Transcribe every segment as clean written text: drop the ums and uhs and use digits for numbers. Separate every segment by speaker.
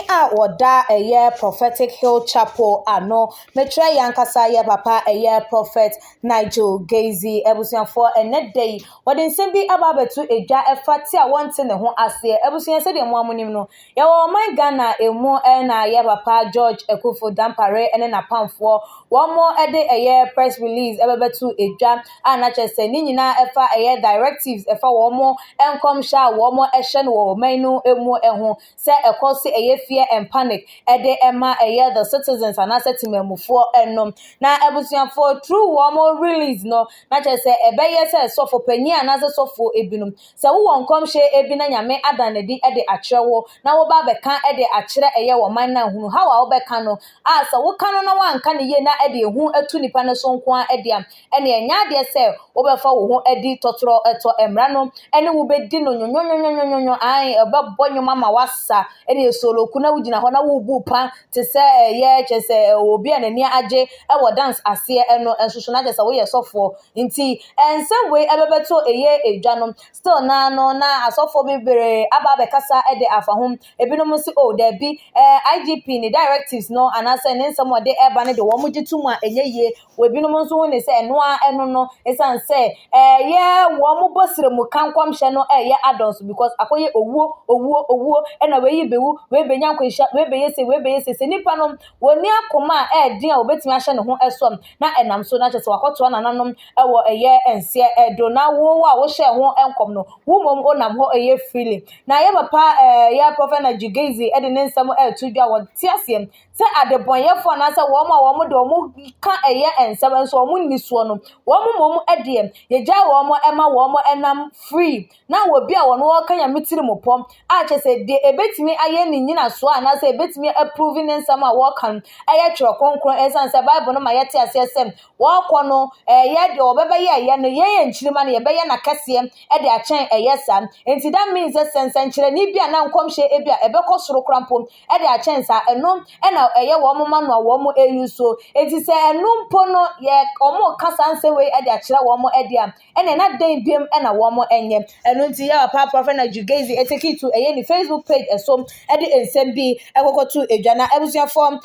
Speaker 1: a woda eye Prophetic Hill Chapel ano metre yankasa ye papa eye Prophet Nigel Gaisie ebusuafo ene day wode nsem bi ababetu edwa efati a wonte ne ho ase ebusuan se de mo amonim no ye wo man Ghana emu na ye papa George Ekufo Dampare ene na pamfo wo mo ede eye press release ebebetu edwa ana chese ni nyina efa eye directives efa wo mo enkom sha wo mo ehye no wo man no emu eho se ekosi eye fear and panic ede ema eye the citizens and asset memufo enom na ebusuafo through wo mo release no na chese ebeye se sofo panyi anaze sofo ebinum se wo wonkom hye ebina nyame adanedi ede akyerewo na wo ba beka ede akyere eye wo man na hunu how a wo beka no asa wo kano na wanka ne ye na ede hu atu nipa ne so nko a ede am ene enya de se wo befa wo ho edi totoro eto emra no ene wo bedi no nyonyonyonyonyonyo ai ebebo nyoma ma wasa ene solo kuna wugina ho na wo bu pa te se ye chese obi anani age e wo dance ase eno ensoso na chese wo ye sofo nti ensem we ebebeto eye edwanom still na no na asofo bibere aba bekasa ede afahom ebinom si o there be IGP ni directives no anase ne nsem ode eba ne de wo mugitum a enye we binom so ne se eno a eno no esan se ye wo mo bosire mu kankwam hye no ye adons because akoye owuo ena we bewu we benya nkwisha we beyese nipa no woni akoma din a obetimi ahye ne ho esom na enam so na chese wakoto nananom ewo eye ense edo na wo a wo hye ho enkom no wo mom onam ho eye feeling na ye papa ya Prophet Nigel Gaisie ede ne nsam tudwa wo tiasem se adebonyefo na se wo ma de wo ka eye ensam nso wo nisuo no wo mom ede ye gya wo ema wo enam free na wo bia wo no wo kan ya mitiri mopom a chese de ebetimi aye ni nyina so a na se ebetimi approving nsam a wo kan eye twere konkron esan se Bible no ma yete asesem wo kɔ no ye de obebe ye no ye nchirima no ye be ye na kase ede achen eye sam enti that means sensenkyere ni bia na nkomhye ebia ebekɔ soro krampom ede achen sa enom ena eye wo moma no wo mo eyuso enti se enumpo no ye omo kasa nse we ede akyere wo mo ede am ena na den biem ena wo mo enye eno nti ya papa Prophet Nigel Gaisie eteki to eye ni Facebook page esom ede ensem bi ekokotu edwana ebusuafo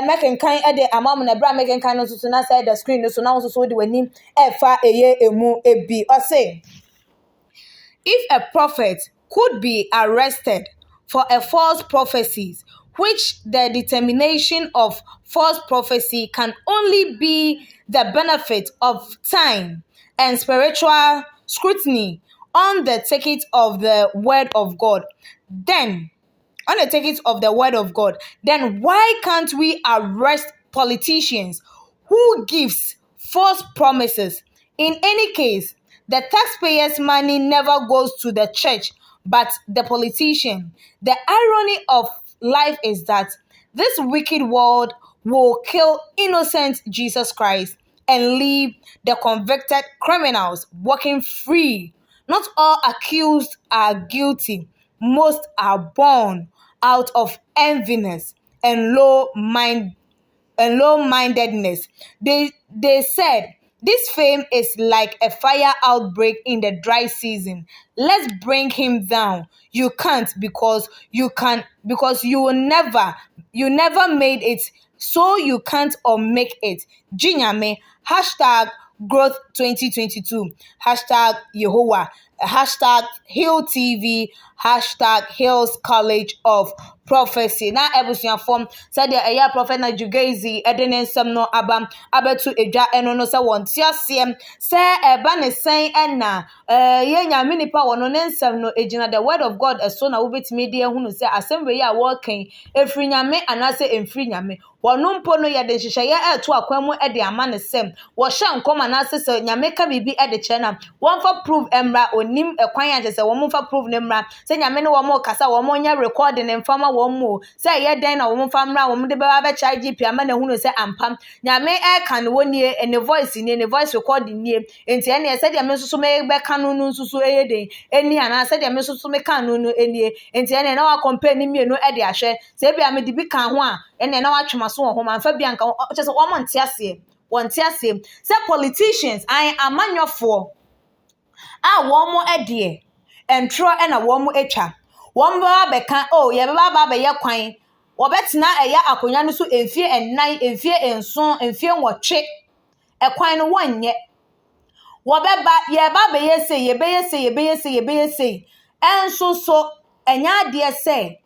Speaker 1: mekenkan ede amam na bra mekenkan no so na side the screen so na so de wani efa eye emu ebi or say if a prophet could be arrested for a false prophecies, which the determination of false prophecy can only be the benefit of time and spiritual scrutiny on the ticket of the word of God, then why can't we arrest politicians who gives false promises? In any case, the taxpayers' money never goes to the church, but the politician. The irony of life is that this wicked world will kill innocent Jesus Christ and leave the convicted criminals walking free. Not all accused are guilty. Most are born out of enviness and low-mindedness. They said, this fame is like a fire outbreak in the dry season. Let's bring him down. You can't because you never made it, so you can't or make it. Jinyame, #growth 2022, #Yehovah, #Hill TV, #Hills College of Prophecy. Na ebusuafo said the Prophet Nigel Gaisie edene nsem no abetu edwa eno no se wonte asem se eba ne sen ena ye nyame nipa wono ne nsem no ejina the word of God eso na wobetimi de ehunu se asem we ya wo kan efri nyame anase emfri nyame wono mpo no ye de hyehyeye eto akwan mu ede ama ne sem wo hye nkom anase se nyame ka bibi ede kyena wonfa prove emra onim ekwan ya se wo monfa prove ne mra se nyame ne wo mo kasa wo mo nya recording mfama wo mo se ye den na wo monfa mra wo de ba be cha IGP ama na hunu se ampam nyame kan wonie ene voice ni ene voice recording nie enti ene se de me susu me be kanu nu susu eye den eni ana se de me susu me kanu nu enie enti ene na wa compare ni mienu ede ahwe se bia me de bi kan ho a ene na wa twemaso ho manfa bia nka che se wo mo nte ase se politicians I amanyofo a wo mo ede entro na wo mo etwa wo ba beka oh ye ba ye kwan wobetena eya akonya no so emfie ennan emfie enson emfie nwɔtwe ekwan no wonye wobeba ye ba be yese enso so enya de se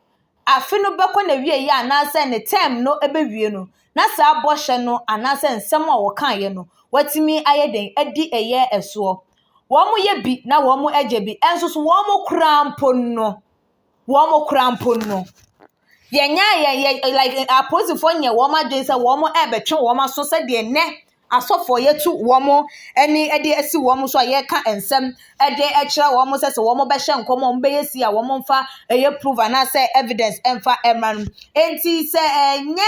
Speaker 1: afi no bɛkɔ na wie ye anase ne term no ebewie no na sa bɔhye no anase nsɛm a wɔkan ye no watimi ayeden adi eye ɛso wo mo ye bi na wo mo agye bi enso so wo mo krampon no yenya like aposifo nye wo ma dwen se wo mo ebetwe wo ma so se de ne asofo yetu wo mo eni ede asi wo mo so ye ka ensem ede ekira wo mo se wo mo be hye nkomo mbe yesi a wo mo mfa eye prove na se evidence emfa emran enti se enye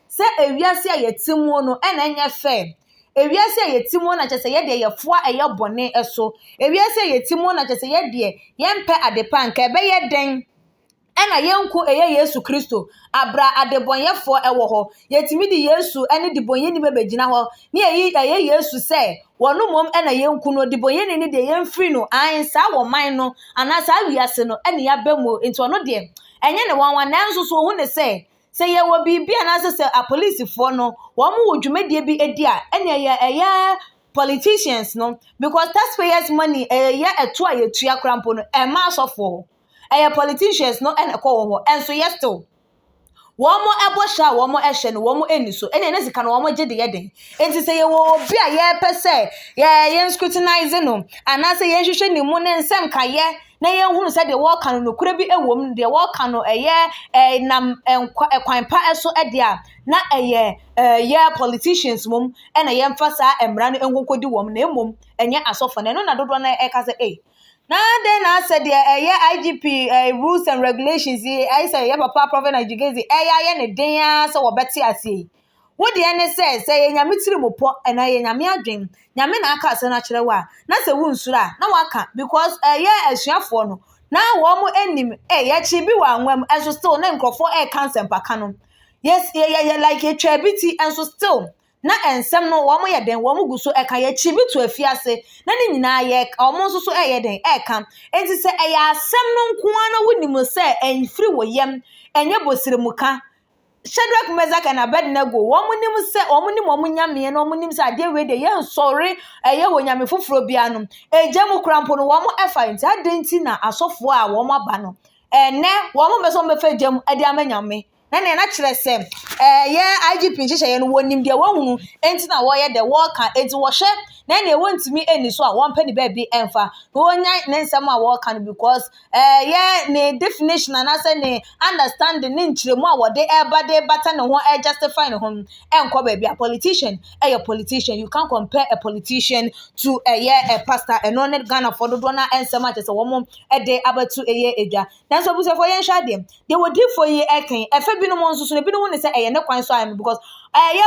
Speaker 1: se ewiase a yetimu no ena enye fe ewiase a yetimu na chese ye de ye foa eye bone eso ewiase a yetimu na chese ye de ye mpe adepa nka be ye den ena yenku eye Yesu Kristo abra adebonyefo ewo ho yetimi di Yesu ene dibonye ni bebegina ho ni eye Yesu se wonu mom ena yenku no dibonye ni de yemfiri no ansa wo man no anasa wiase no ene ya bemu enti ono de enye ne wanwa nanso so hu ne se ye wo bibia na se a police fo no wo mu wodwumadie bi edi a ene eye politicians no because taxpayers money eye eto a yetua krampo no e ma sofo politicians no ene ko wo enso yesto womo ebosha womo ehye no womo eniso ene ne sika no womo gye de yeden enti se ye wo bi a ye pese ye scrutinize no anase ye hwehwe ni mu ne nsem ka ye na ye hunu se de wo kan no kura bi ewom de wo kan no nam ekwan pa eso ede a na ye politicians mum ene ye mfasa emra no enkonkodi wom na emom enye asofo na no na dodo na eka se na then I said IGP rules and regulations I say yeah papa Prophet Nigel Gaisie ye ne den so wo beti ase wo de ene say nyame tiri mo po na ye nyame adwen nyame na aka ase na kire wa na se wo nsura na waka because ye asuafo no na wo mo enim ye chi bi wa nwam enso still na nkrofo cancer mpaka no yes ye like ye twabiti enso still na ensem no wo mo ye den wo mo guso eka ye chi bi to afiase na ni nyina ye o mo so ye den eka enti se eya asem no nkoa na wonim se enfiri wo yem enye bosire muka Shadrach Meshach and Abednego wo mo nim se wo mo nim wo mo nyame no mo nim se ade we de ye nsori eye wo nyame foforo bia no eje mu krampo no wo mo efa enti adenti na asofo a wo mo aba no ene wo mo beso mo fa jam ade amanyame na kire se ye IGP nhyehyɛ no wonim de wahunu enti na wo ye de wo ka enti wo hye na wontimi eni so a wo mpa ni ba bi emfa no wonya ne nsɛm a wo ka no because ye ne definition na say ne understanding ne nkyeremu a wo de eba de bata ne ho justify ne ho enko ba bi a politician you can't compare a politician to a pastor eno ne Ghana for do na nsɛm a kyese wo mo de abatu edwa na so bu se for yen hwa de wo di for ye eken efa bi no mo nso so ne bi no ne say ne kwan so am because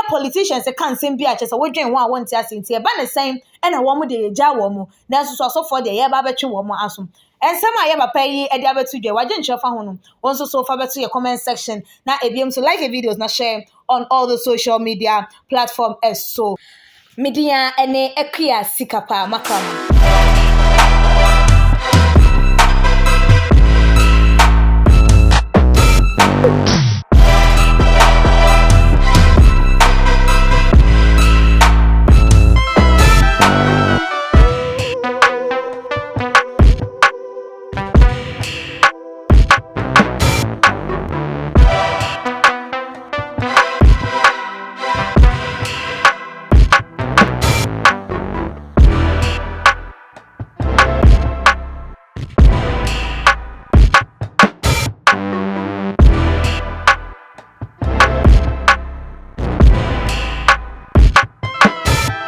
Speaker 1: politicians can nsɛm bi a kyese wo dwen ho a wonti asenti e ba ne sɛn ena wo mo de yegya wo mo na so so for de ye ba betwe wo mo asom ensɛm a ye papa yi e de abetu dwe wagye nkyerɛfa ho no wonso so fa betu ye comment section na ebiem so like the videos na share on all the social media platform so media ene ekria sikapa makam